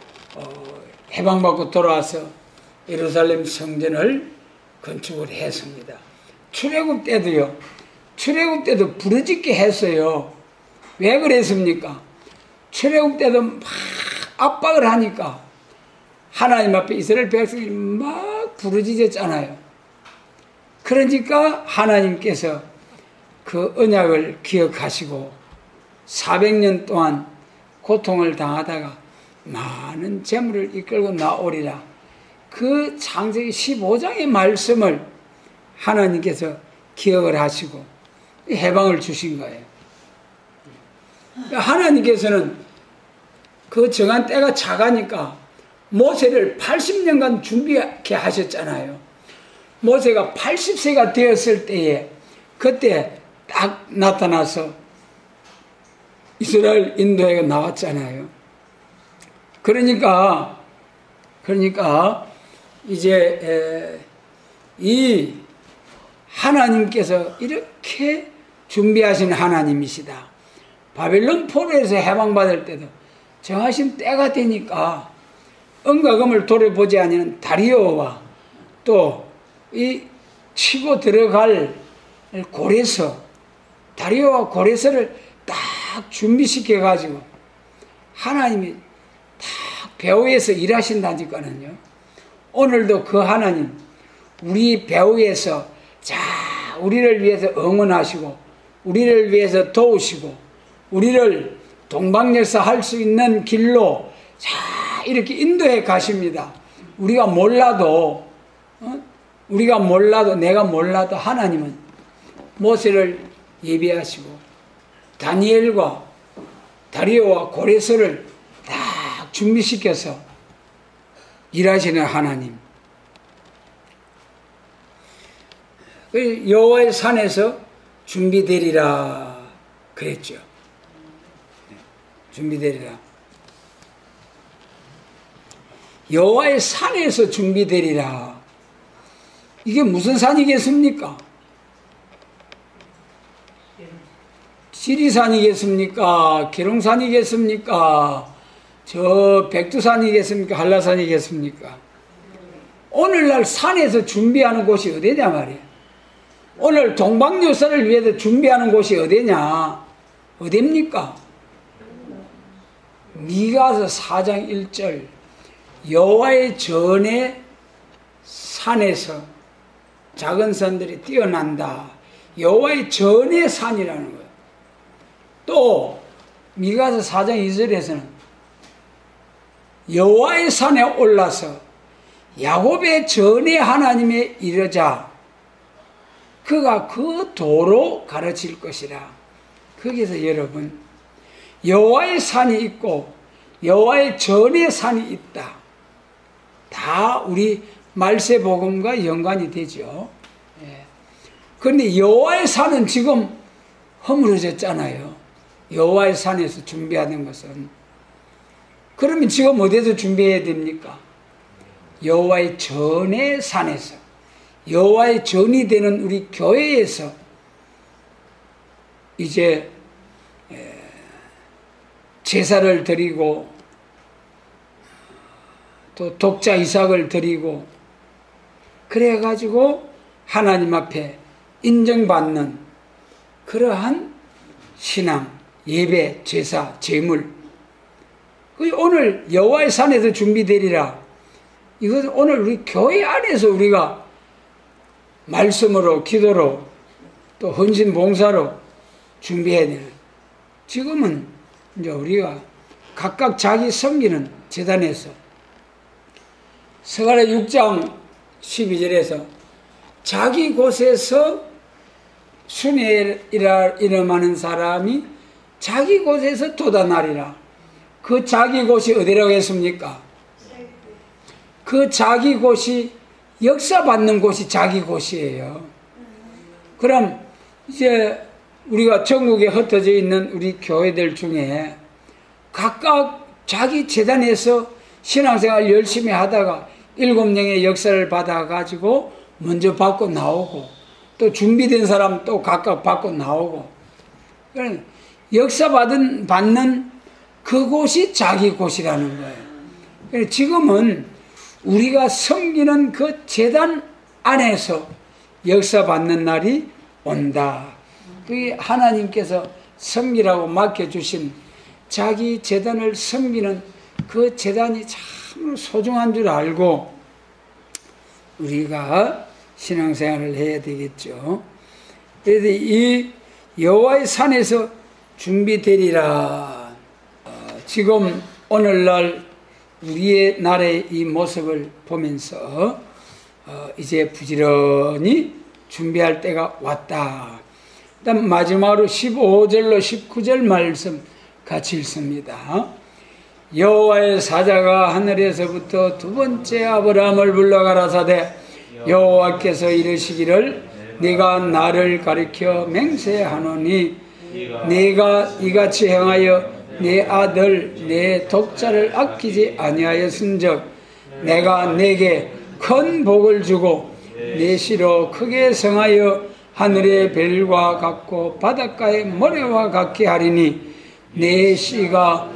해방받고 돌아와서 예루살렘 성전을 건축을 했습니다. 출애굽 때도요. 출애굽 때도 부르짖게 했어요. 왜 그랬습니까? 출애굽 때도 막 압박을 하니까 하나님 앞에 이스라엘 백성이 막 부르짖었잖아요. 그러니까 하나님께서 그 언약을 기억하시고 400년 동안 고통을 당하다가 많은 재물을 이끌고 나오리라. 그 창세기 15장의 말씀을 하나님께서 기억을 하시고 해방을 주신 거예요. 하나님께서는 그 정한 때가 차가니까 모세를 80년간 준비하게 하셨잖아요. 모세가 80세가 되었을 때에 그때 딱 나타나서 이스라엘 인도에 나왔잖아요. 그러니까 이제 이 하나님께서 이렇게 준비하신 하나님이시다. 바벨론 포로에서 해방받을 때도 정하신 때가 되니까 은과금을 돌려보지 아니하는 다리오와 또 이 치고 들어갈 고레서, 다리오와 고레서를 딱 준비시켜 가지고 하나님이 딱 배후에서 일하신다니까는요. 오늘도 그 하나님 우리 배후에서 자 우리를 위해서 응원하시고 우리를 위해서 도우시고 우리를 동방역사 할 수 있는 길로 자 이렇게 인도해 가십니다. 우리가 몰라도 내가 몰라도 하나님은 모세를 예비하시고 다니엘과 다리오와 고레서를 딱 준비시켜서 일하시는 하나님. 여호와의 산에서 준비되리라 그랬죠. 준비되리라. 여호와의 산에서 준비되리라. 이게 무슨 산이겠습니까? 지리산이겠습니까? 계룡산이겠습니까? 저 백두산이겠습니까? 한라산이겠습니까? 오늘날 산에서 준비하는 곳이 어디냐 말이에요. 오늘 동방요사를 위해서 준비하는 곳이 어디냐? 어디입니까? 미가서 4장 1절 여호와의 전에 산에서 작은 산들이 뛰어난다. 여호와의 전의 산이라는 거예요. 또 미가서 4장 2절에서는 여호와의 산에 올라서 야곱의 전에 하나님에 이르자 그가 그 도로 가르칠 것이라. 거기서 여러분 여호와의 산이 있고 여호와의 전의 산이 있다. 다 우리 말세복음과 연관이 되죠. 그런데 여호와의 산은 지금 허물어졌잖아요. 여호와의 산에서 준비하는 것은. 그러면 지금 어디서 준비해야 됩니까? 여호와의 전의 산에서, 여호와의 전이 되는 우리 교회에서 이제 제사를 드리고 또 독자 이삭을 드리고 그래가지고 하나님 앞에 인정받는 그러한 신앙, 예배, 제사, 제물. 오늘 여호와의 산에서 준비되리라. 이것은 오늘 우리 교회 안에서 우리가 말씀으로, 기도로, 또 헌신 봉사로 준비해야 되는. 지금은 이제 우리가 각각 자기 섬기는 제단에서 스가랴 6장 12절에서 자기 곳에서 순회라 이름하는 사람이 자기 곳에서 돋아나리라. 그 자기 곳이 어디라고 했습니까? 그 자기 곳이 역사받는 곳이 자기 곳이에요. 그럼 이제 우리가 전국에 흩어져 있는 우리 교회들 중에 각각 자기 재단에서 신앙생활 열심히 하다가 7명의 역사를 받아가지고 먼저 받고 나오고 또 준비된 사람 또 각각 받고 나오고 역사 받는 그곳이 자기 곳이라는 거예요. 지금은 우리가 섬기는 그 재단 안에서 역사 받는 날이 온다. 그게 하나님께서 섬기라고 맡겨주신 자기 재단을 섬기는 그 재단이 참 소중한 줄 알고 우리가 신앙생활을 해야 되겠죠. 그래서 이 여호와의 산에서 준비되리라. 지금 오늘날 우리의 날의 이 모습을 보면서 이제 부지런히 준비할 때가 왔다. 일단 마지막으로 15절로 19절 말씀 같이 읽습니다. 여호와의 사자가 하늘에서부터 두 번째 아브라함을 불러가라사대 여호와께서 이르시기를 네가 나를 가리켜 맹세하노니 네가 이같이 행하여 내 아들 내 독자를 아끼지 아니하였은즉 내가 내게 큰 복을 주고 내 시로 크게 성하여 하늘의 별과 같고 바닷가의 모래와 같게 하리니 내 씨가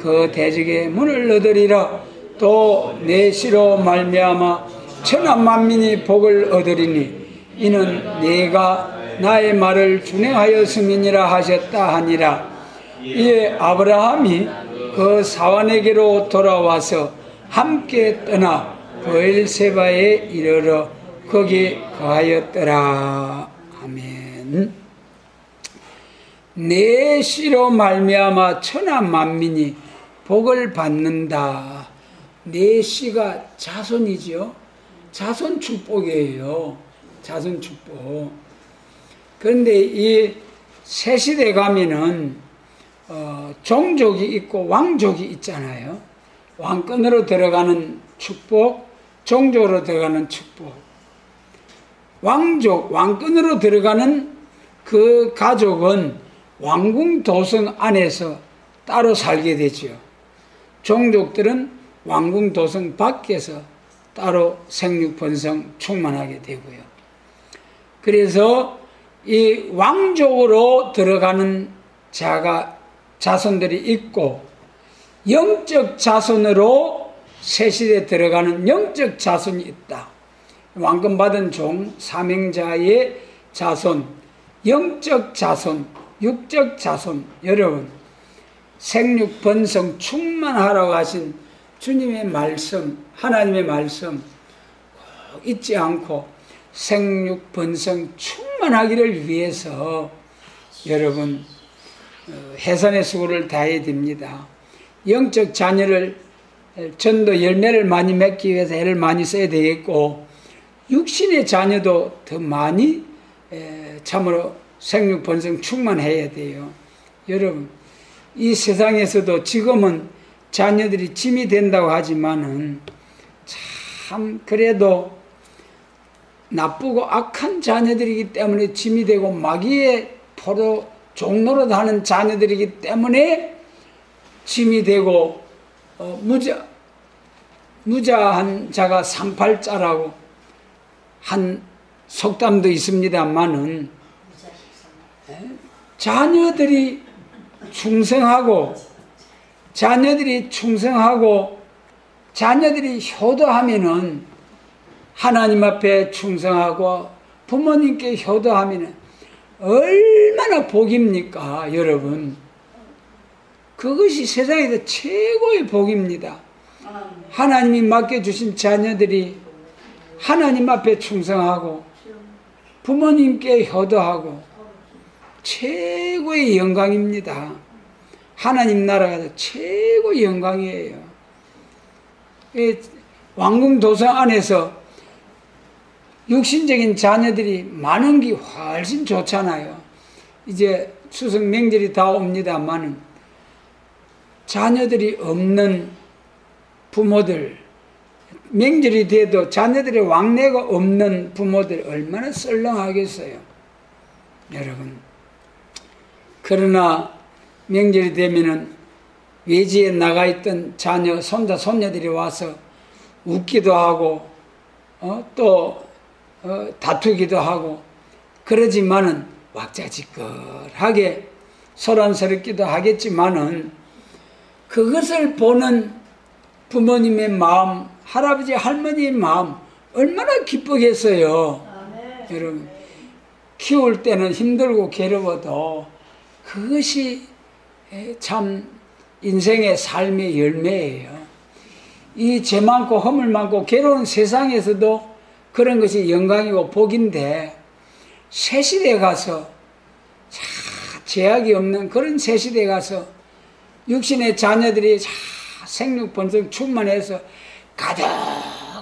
그 대적의 문을 얻으리라. 또 내 씨로 말미암아 천하 만민이 복을 얻으리니 이는 내가 나의 말을 준행하였음이니라 하셨다 하니라. 이에 아브라함이 그 사환에게로 돌아와서 함께 떠나 브엘세바에 이르러 거기 거하였더라. 아멘. 내 씨로 말미암아 천하 만민이 복을 받는다. 내 씨가 자손이죠. 자손 축복이에요. 자손 축복. 그런데 이 새시대 가면은 종족이 있고 왕족이 있잖아요. 왕권으로 들어가는 축복, 종족으로 들어가는 축복. 왕권으로 들어가는 그 가족은 왕궁 도성 안에서 따로 살게 되죠. 종족들은 왕궁 도성 밖에서 따로 생육번성 충만하게 되고요. 그래서 이 왕족으로 들어가는 자손들이 있고, 영적 자손으로 새시대에 들어가는 영적 자손이 있다. 왕권 받은 종, 사명자의 자손, 영적 자손, 육적 자손. 여러분, 생육 번성 충만하라고 하신 주님의 말씀, 하나님의 말씀 꼭 잊지 않고 생육 번성 충만하기를 위해서 여러분 해산의 수고를 다해야 됩니다. 영적 자녀를 전도 열매를 많이 맺기 위해서 애를 많이 써야 되겠고, 육신의 자녀도 더 많이 참으로 생육 번성 충만해야 돼요. 여러분, 이 세상에서도 지금은 자녀들이 짐이 된다고 하지만은 참 그래도 나쁘고 악한 자녀들이기 때문에 짐이 되고 마귀의 포로 종로로 하는 자녀들이기 때문에 짐이 되고, 무자한 자가 상팔자라고 한 속담도 있습니다만은, 자녀들이 충성하고 자녀들이 효도하면은, 하나님 앞에 충성하고 부모님께 효도하면은 얼마나 복입니까, 여러분? 그것이 세상에서 최고의 복입니다. 하나님이 맡겨주신 자녀들이 하나님 앞에 충성하고 부모님께 효도하고 최고의 영광입니다. 하나님 나라가 최고의 영광이에요. 왕궁 도성 안에서 육신적인 자녀들이 많은 게 훨씬 좋잖아요. 이제 추석 명절이 다 옵니다만은 자녀들이 없는 부모들, 명절이 돼도 자녀들의 왕래가 없는 부모들 얼마나 썰렁하겠어요, 여러분. 그러나 명절이 되면은 외지에 나가 있던 자녀, 손자, 손녀들이 와서 웃기도 하고 또 다투기도 하고 그러지만은 왁자지껄하게 소란스럽기도 하겠지만은 그것을 보는 부모님의 마음, 할아버지 할머니의 마음 얼마나 기쁘겠어요. 여러분, 키울 때는 힘들고 괴로워도 그것이 참 인생의 삶의 열매예요. 이 죄 많고 허물 많고 괴로운 세상에서도 그런 것이 영광이고 복인데, 새시대에 가서 제약이 없는 그런 새시대에 가서 육신의 자녀들이 생육 번성 충만해서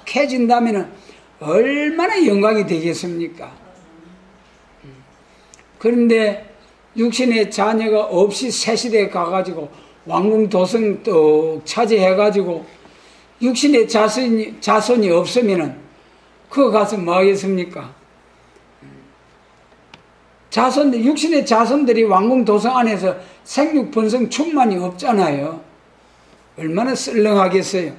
가득해진다면 얼마나 영광이 되겠습니까? 그런데 육신의 자녀가 없이 새시대에 가가지고 왕궁 도성 떡 차지해가지고 육신의 자손이 없으면은 그거 가서 뭐 하겠습니까? 육신의 자손들이 왕궁 도성 안에서 생육 번성 충만이 없잖아요. 얼마나 썰렁하겠어요.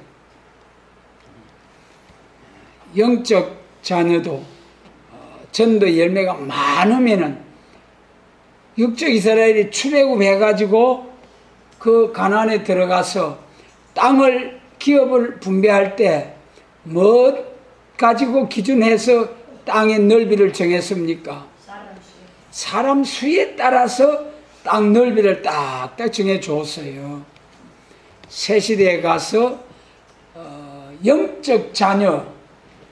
영적 자녀도 전도 열매가 많으면은 육적 이스라엘이 출애굽해가지고 그 가나안에 들어가서 땅을 기업을 분배할 때 뭐 가지고 기준해서 땅의 넓이를 정했습니까? 사람 수에 따라서 땅 넓이를 딱딱 정해 줬어요. 새 시대에 가서 영적 자녀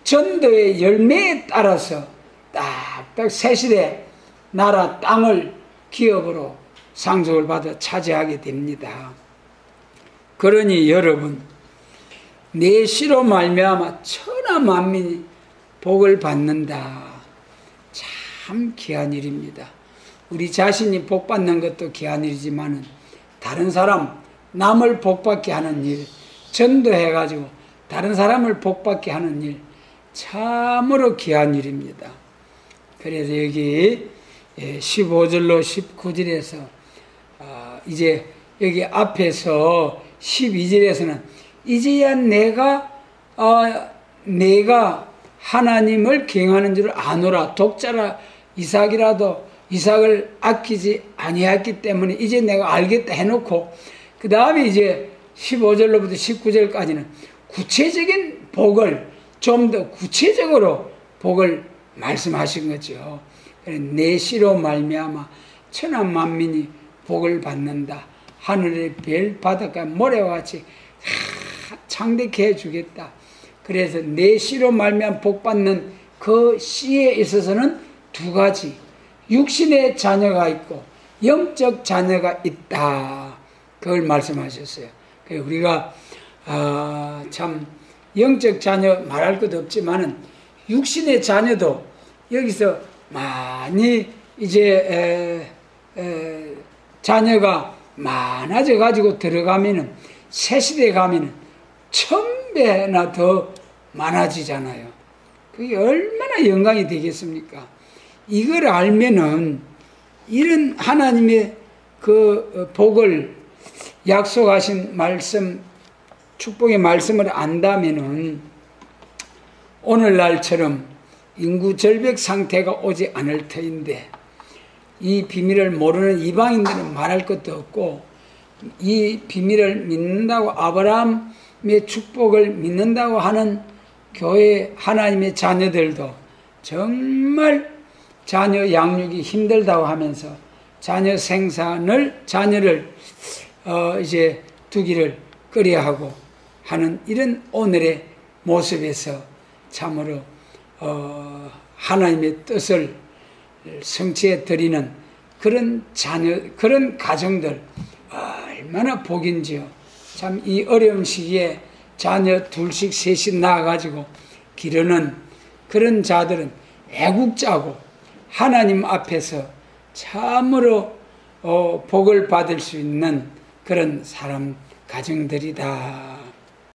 전도의 열매에 따라서 딱딱 새 시대 나라 땅을 기업으로 상속을 받아 차지하게 됩니다. 그러니 여러분, 내 씨로 말미암아 천하 만민이 복을 받는다. 참 귀한 일입니다. 우리 자신이 복 받는 것도 귀한 일이지만은 다른 사람, 남을 복 받게 하는 일, 전도해가지고 다른 사람을 복 받게 하는 일, 참으로 귀한 일입니다. 그래서 여기 15절로 19절에서 이제 여기 앞에서 12절에서는 이제야 내가 하나님을 경외하는 줄 아노라. 독자라 이삭이라도 이삭을 아끼지 아니했기 때문에 이제 내가 알겠다 해놓고 그 다음에 이제 15절로부터 19절까지는 구체적인 복을 좀 더 구체적으로 복을 말씀하신 거죠. 내 씨로 말미암아 천하 만민이 복을 받는다. 하늘의 별 바닷가 모래와 같이 창대케 해주겠다. 그래서 내 씨로 말미암아 복받는 그 씨에 있어서는 두 가지, 육신의 자녀가 있고 영적 자녀가 있다. 그걸 말씀하셨어요. 우리가 참 영적 자녀 말할 것도 없지만은 육신의 자녀도 여기서 많이 이제 자녀가 많아져 가지고 들어가면은 새 시대에 가면은 1000배나 더 많아지잖아요. 그게 얼마나 영광이 되겠습니까? 이걸 알면은 이런 하나님의 그 복을 약속하신 말씀, 축복의 말씀을 안다면은 오늘날처럼 인구 절벽 상태가 오지 않을 터인데 이 비밀을 모르는 이방인들은 말할 것도 없고 이 비밀을 믿는다고 아브라함의 축복을 믿는다고 하는 교회 하나님의 자녀들도 정말 자녀 양육이 힘들다고 하면서 자녀 생산을 자녀를 이제 두기를 꺼려하고 하는 이런 오늘의 모습에서 참으로 하나님의 뜻을 성취해 드리는 그런 자녀, 그런 가정들 얼마나 복인지요. 참 이 어려운 시기에 자녀 둘씩 셋씩 낳아가지고 기르는 그런 자들은 애국자고 하나님 앞에서 참으로 복을 받을 수 있는 그런 사람 가정들이다.